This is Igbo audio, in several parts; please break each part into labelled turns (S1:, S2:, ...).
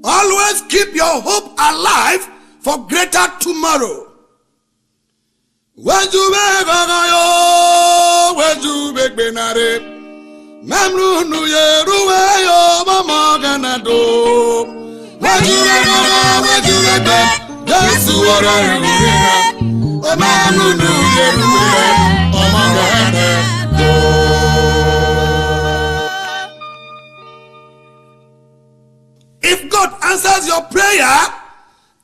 S1: Always keep your hope alive for greater tomorrow. When you make benare, Mamru nu yeruwe yo mama ganado. When you make Jesu ora ruwe, Mamru nu yeruwe mama ganado. If God answers your prayer,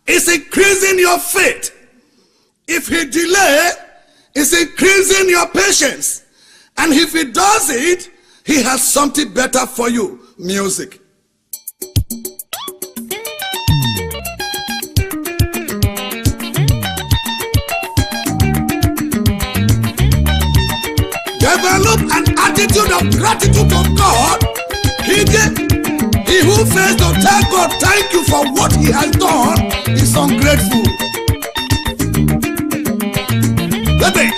S1: it's increasing your faith. If he delay, it's increasing your patience. And if he does it, he has something better for you. Music. Develop an attitude of gratitude to God. He who fails to tell God thank you for what he has done is ungrateful. Baby.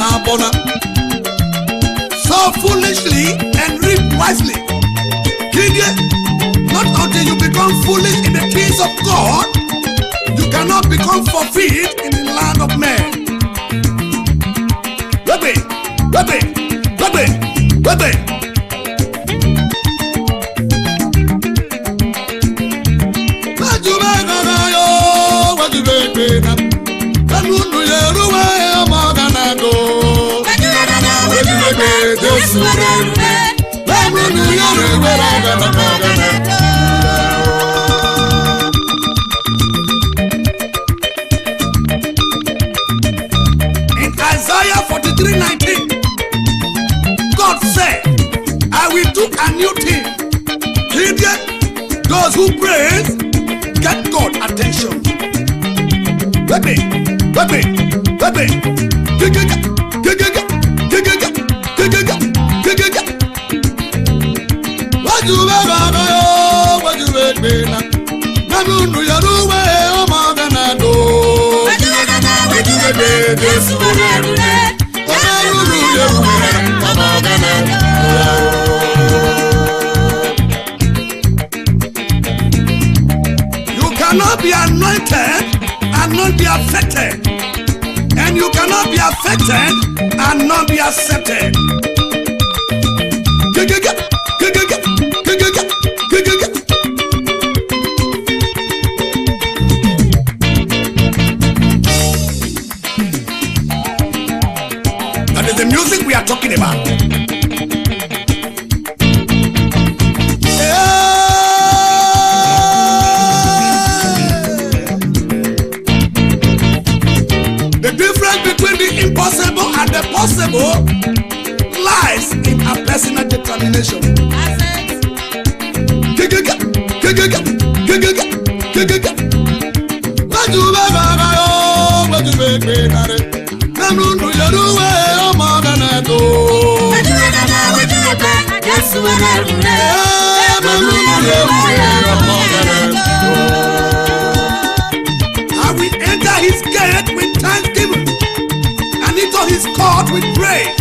S1: Abona. So foolishly and reap wisely. Not until you become foolish in the things of God, you cannot become fulfilled in the land of men. Baby. In Isaiah 43:19, God said, I will do a new thing. Those who praise get God attention. Baby. You cannot be anointed and not be affected, and you cannot be affected and not be accepted. That is the music we are talking about. Impossible and the possible lies in a personal determination. I will enter his gate with thanksgiving, his court with praise.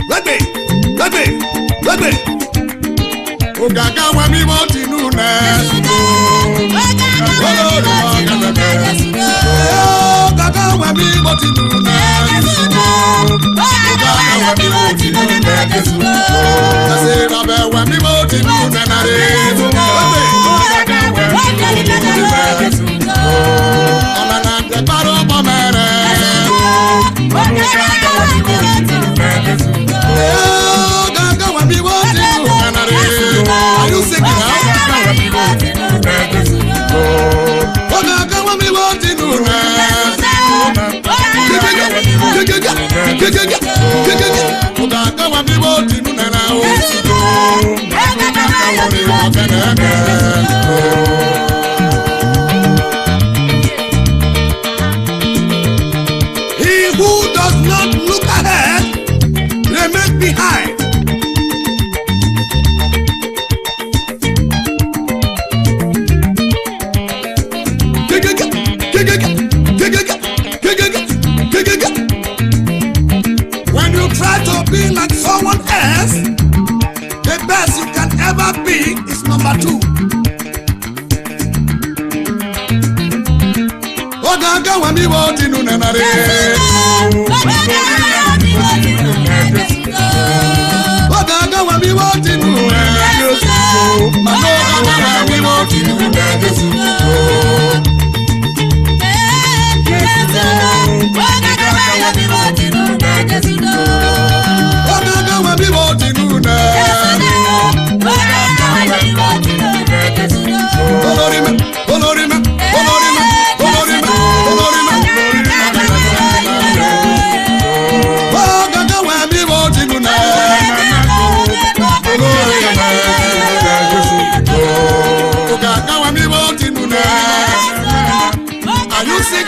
S1: Baby. Ogaga wa mi mo tinu na. Ogaga wa mi mo tinu na. Ogaga wa mi mo tinu na. Say babe wa mi mo tinu na na re. Ogaga wa mi mo tinu na. Amana te paro po mere. Are you singing now? He who does not look ahead best you can ever be is number 2. Ogaga wa mi wo tinu na re. Ogaga wa mi wo tinu na Jesu. Ogaga wa mi wo tinu na Jesu. Ogaga wa mi wo tinu na Jesu. Ogaga wa mi wo tinu na Jesu. Olorima, olorima, olorima. Are you sick